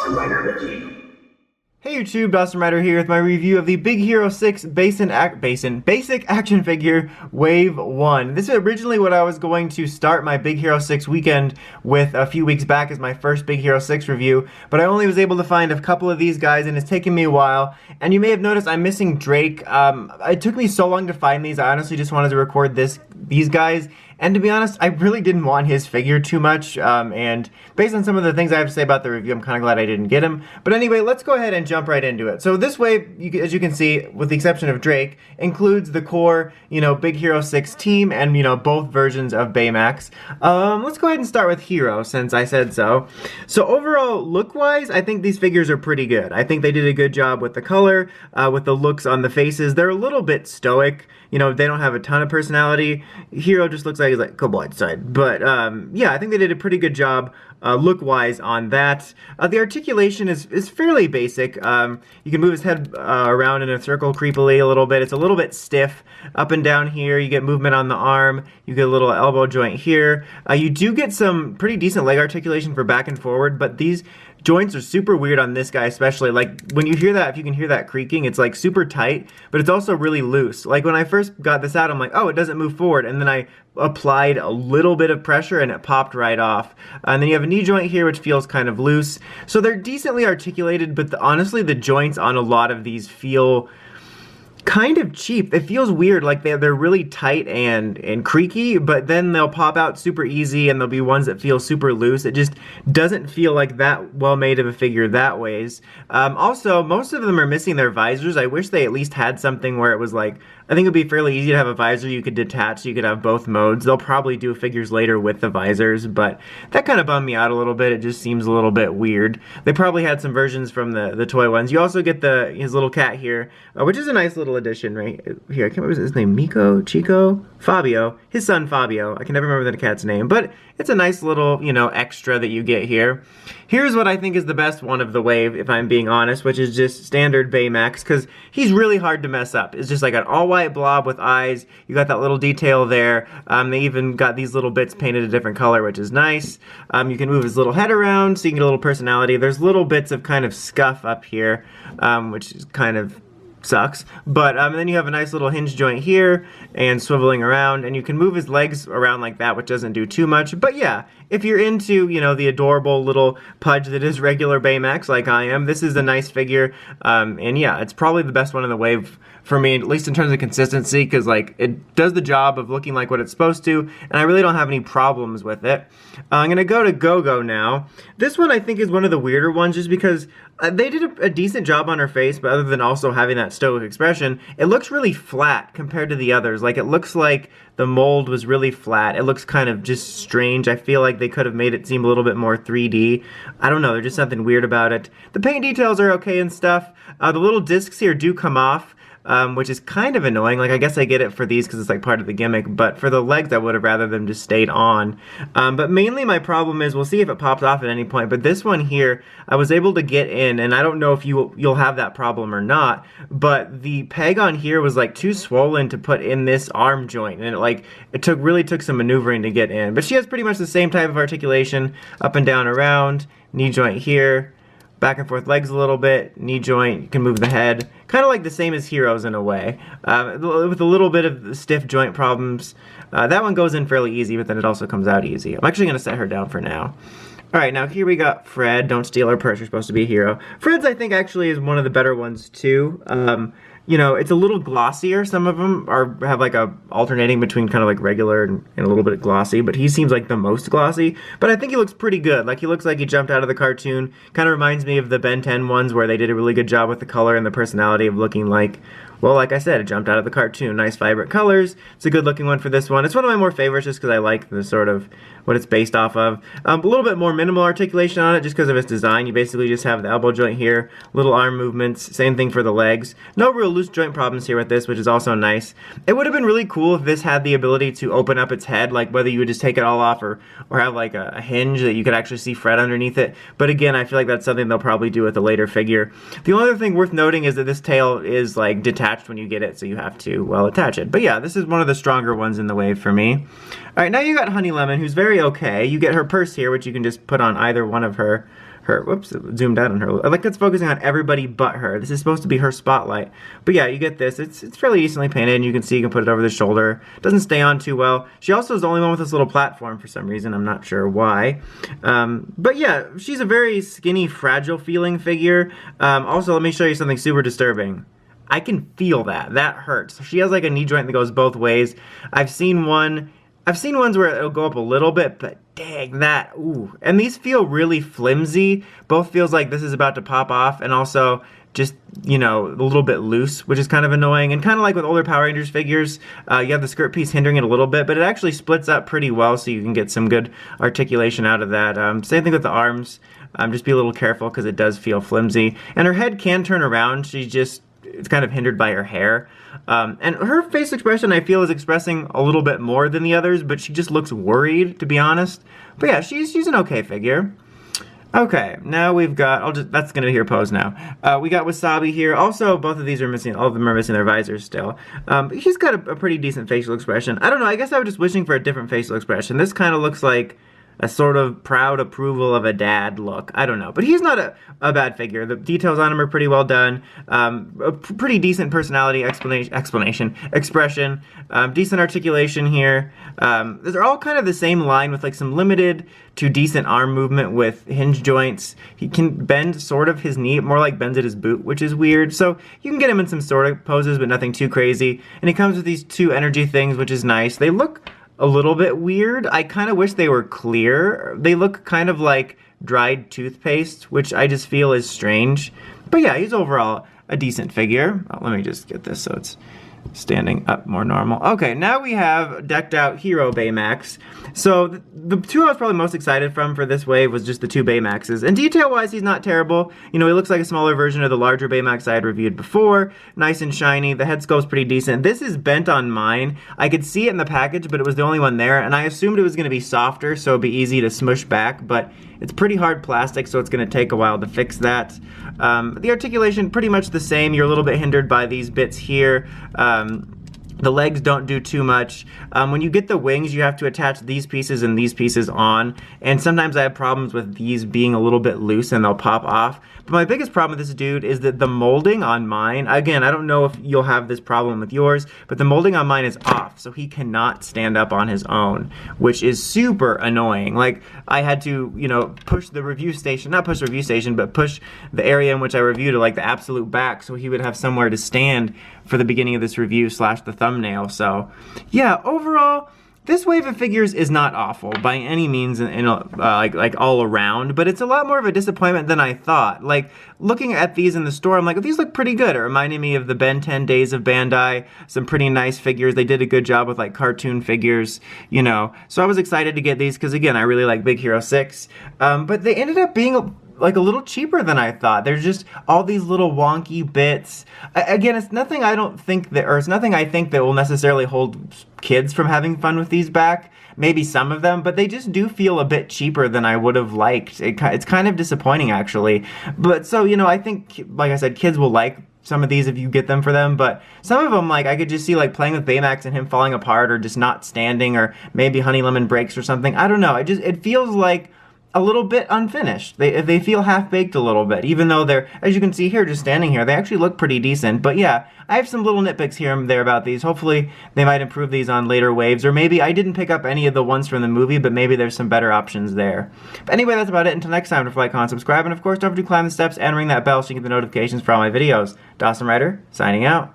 Hey YouTube, Dawson Rider here with my review of the Big Hero 6 Basic Action Figure Wave 1. This is originally what I was going to start my Big Hero 6 weekend with a few weeks back as my first Big Hero 6 review, but I only was able to find a couple of these guys and it's taken me a while. And you may have noticed I'm missing Drake. It took me so long to find these, I honestly just wanted to record these guys. And to be honest, I really didn't want his figure too much, and based on some of the things I have to say about the review, I'm kind of glad I didn't get him. But anyway, let's go ahead and jump right into it. So this wave, as you can see, with the exception of Drake, includes the core, Big Hero 6 team and, both versions of Baymax. Let's go ahead and start with Hiro, since I said so. So overall, look-wise, I think these figures are pretty good. I think they did a good job with the color, with the looks on the faces. They're a little bit stoic. They don't have a ton of personality. Hiro just looks like he's like, come outside. But, yeah, I think they did a pretty good job look-wise on that. The articulation is fairly basic. You can move his head around in a circle creepily a little bit. It's a little bit stiff up and down here. You get movement on the arm. You get a little elbow joint here. You do get some pretty decent leg articulation for back and forward, but these joints are super weird on this guy especially. Like, when you hear that, if you can hear that creaking, it's like super tight, but it's also really loose. Like, when I first got this out, I'm like, oh, it doesn't move forward, and then I applied a little bit of pressure and it popped right off. And then you have a knee joint here which feels kind of loose. So they're decently articulated, but honestly the joints on a lot of these feel kind of cheap. It feels weird, like they're really tight and creaky, but then they'll pop out super easy and there'll be ones that feel super loose. It just doesn't feel like that well made of a figure that ways. Also, most of them are missing their visors. I wish they at least had something where it was like, I think it would be fairly easy to have a visor you could detach, so you could have both modes. They'll probably do figures later with the visors, but that kind of bummed me out a little bit. It just seems a little bit weird. They probably had some versions from the toy ones. You also get his little cat here, which is a nice little addition right here. I can't remember his name. Miko? Chico? Fabio. His son Fabio. I can never remember the cat's name, but it's a nice little, extra that you get here. Here's what I think is the best one of the wave, if I'm being honest, which is just standard Baymax, because he's really hard to mess up. It's just like an all-white blob with eyes. You got that little detail there. They even got these little bits painted a different color, which is nice. You can move his little head around, so you can get a little personality. There's little bits of kind of scuff up here, which is kind of sucks, but then you have a nice little hinge joint here and swiveling around, and you can move his legs around like that, which doesn't do too much. But yeah, if you're into the adorable little pudge that is regular Baymax like I am, this is a nice figure, and yeah, it's probably the best one in the wave for me, at least in terms of consistency, because like it does the job of looking like what it's supposed to, and I really don't have any problems with it. I'm gonna go to Gogo now. This one I think is one of the weirder ones, just because they did a decent job on her face, but other than also having that stoic expression, it looks really flat compared to the others. Like, it looks like the mold was really flat. It looks kind of just strange. I feel like they could have made it seem a little bit more 3D. I don't know, there's just something weird about it. The paint details are okay and stuff. The little discs here do come off, which is kind of annoying. Like, I guess I get it for these because it's like part of the gimmick, but for the legs I would have rather them just stayed on. But mainly my problem is, we'll see if it pops off at any point, but this one here, I was able to get in, and I don't know if you'll have that problem or not, but the peg on here was like too swollen to put in this arm joint, and it really took some maneuvering to get in. But she has pretty much the same type of articulation, up and down around, knee joint here, back and forth legs a little bit, knee joint, you can move the head. Kind of like the same as Hiro's in a way, with a little bit of stiff joint problems. That one goes in fairly easy, but then it also comes out easy. I'm actually going to set her down for now. Alright, now here we got Fred. Don't steal her purse, you're supposed to be a hero. Fred's, I think, actually is one of the better ones, too. It's a little glossier. Some of them have like a alternating between kind of like regular and a little bit glossy, but he seems like the most glossy. But I think he looks pretty good. Like, he looks like he jumped out of the cartoon. Kind of reminds me of the Ben 10 ones where they did a really good job with the color and the personality of looking like, well, like I said, it jumped out of the cartoon. Nice vibrant colors. It's a good looking one for this one. It's one of my more favorites just because I like the sort of what it's based off of. A little bit more minimal articulation on it just because of its design. You basically just have the elbow joint here, little arm movements, same thing for the legs. No real loose joint problems here with this, which is also nice. It would have been really cool if this had the ability to open up its head, like whether you would just take it all off or have like a hinge that you could actually see Fred underneath it. But again, I feel like that's something they'll probably do with a later figure. The only other thing worth noting is that this tail is like detached when you get it, so you have to, well, attach it. But yeah, this is one of the stronger ones in the wave for me. Alright, now you got Honey Lemon, who's very okay. You get her purse here, which you can just put on either one of her her. Whoops, it zoomed out on her. I like it's focusing on everybody but her. This is supposed to be her spotlight. But yeah, you get this. It's fairly decently painted, and you can see you can put it over the shoulder. Doesn't stay on too well. She also is the only one with this little platform for some reason. I'm not sure why. But yeah, she's a very skinny, fragile feeling figure. Also, let me show you something super disturbing. I can feel that. That hurts. She has like a knee joint that goes both ways. I've seen ones where it'll go up a little bit, but dang, that, ooh. And these feel really flimsy. Both feels like this is about to pop off, and also just, you know, a little bit loose, which is kind of annoying. And kind of like with older Power Rangers figures, you have the skirt piece hindering it a little bit, but it actually splits up pretty well, so you can get some good articulation out of that. Same thing with the arms. Just be a little careful because it does feel flimsy. And her head can turn around. It's kind of hindered by her hair. And her face expression, I feel, is expressing a little bit more than the others, but she just looks worried, to be honest. But yeah, she's an okay figure. Okay, now we've got, that's gonna be her pose now. We got Wasabi here. Also, both of these are missing, all of them are missing their visors still. But she's got a pretty decent facial expression. I don't know, I guess I was just wishing for a different facial expression. This kind of looks like a sort of proud approval of a dad look. I don't know. But he's not a bad figure. The details on him are pretty well done. A pretty decent personality expression. Decent articulation here. They're all kind of the same line with like some limited to decent arm movement with hinge joints. He can bend sort of his knee, more like bends at his boot, which is weird. So you can get him in some sort of poses, but nothing too crazy. And he comes with these two energy things, which is nice. They look a little bit weird. I kind of wish they were clear. They look kind of like dried toothpaste, which I just feel is strange. But yeah, he's overall a decent figure. Oh, let me just get this so it's standing up more normal. Okay, now we have decked out Hiro Baymax. So the two I was probably most excited for this wave was just the two Baymaxes. And detail-wise, he's not terrible. You know, he looks like a smaller version of the larger Baymax I had reviewed before. Nice and shiny. The head sculpt's pretty decent. This is bent on mine. I could see it in the package, but it was the only one there. And I assumed it was going to be softer, so it'd be easy to smush back. But it's pretty hard plastic, so it's going to take a while to fix that. The articulation, pretty much the same. You're a little bit hindered by these bits here. The legs don't do too much. When you get the wings, you have to attach these pieces and these pieces on, and sometimes I have problems with these being a little bit loose and they'll pop off. But my biggest problem with this dude is that the molding on mine, again, I don't know if you'll have this problem with yours, but the molding on mine is off, so he cannot stand up on his own, which is super annoying. Like, I had to, you know, push the review station, not push the review station, but push the area in which I reviewed to like the absolute back so he would have somewhere to stand for the beginning of this review / the thumbnail. So yeah, overall, this wave of figures is not awful by any means, like all around, but it's a lot more of a disappointment than I thought. Like, looking at these in the store, I'm like, these look pretty good. It reminded me of the Ben 10 Days of Bandai, some pretty nice figures. They did a good job with like cartoon figures, you know. So I was excited to get these because, again, I really like Big Hero 6, but they ended up being like a little cheaper than I thought. There's just all these little wonky bits. Again, it's nothing I think that will necessarily hold kids from having fun with these back. Maybe some of them, but they just do feel a bit cheaper than I would have liked. It's kind of disappointing, actually. But so, you know, I think, like I said, kids will like some of these if you get them for them, but some of them, like, I could just see, like, playing with Baymax and him falling apart or just not standing, or maybe Honey Lemon breaks or something. I don't know. It feels like a little bit unfinished. They feel half-baked a little bit, even though they're, as you can see here, just standing here, they actually look pretty decent. But yeah, I have some little nitpicks here and there about these. Hopefully they might improve these on later waves, or maybe I didn't pick up any of the ones from the movie, but maybe there's some better options there. But anyway, that's about it. Until next time, don't forget, like, comment, subscribe, and of course, don't forget to climb the steps and ring that bell so you can get the notifications for all my videos. Dawson Ryder, signing out.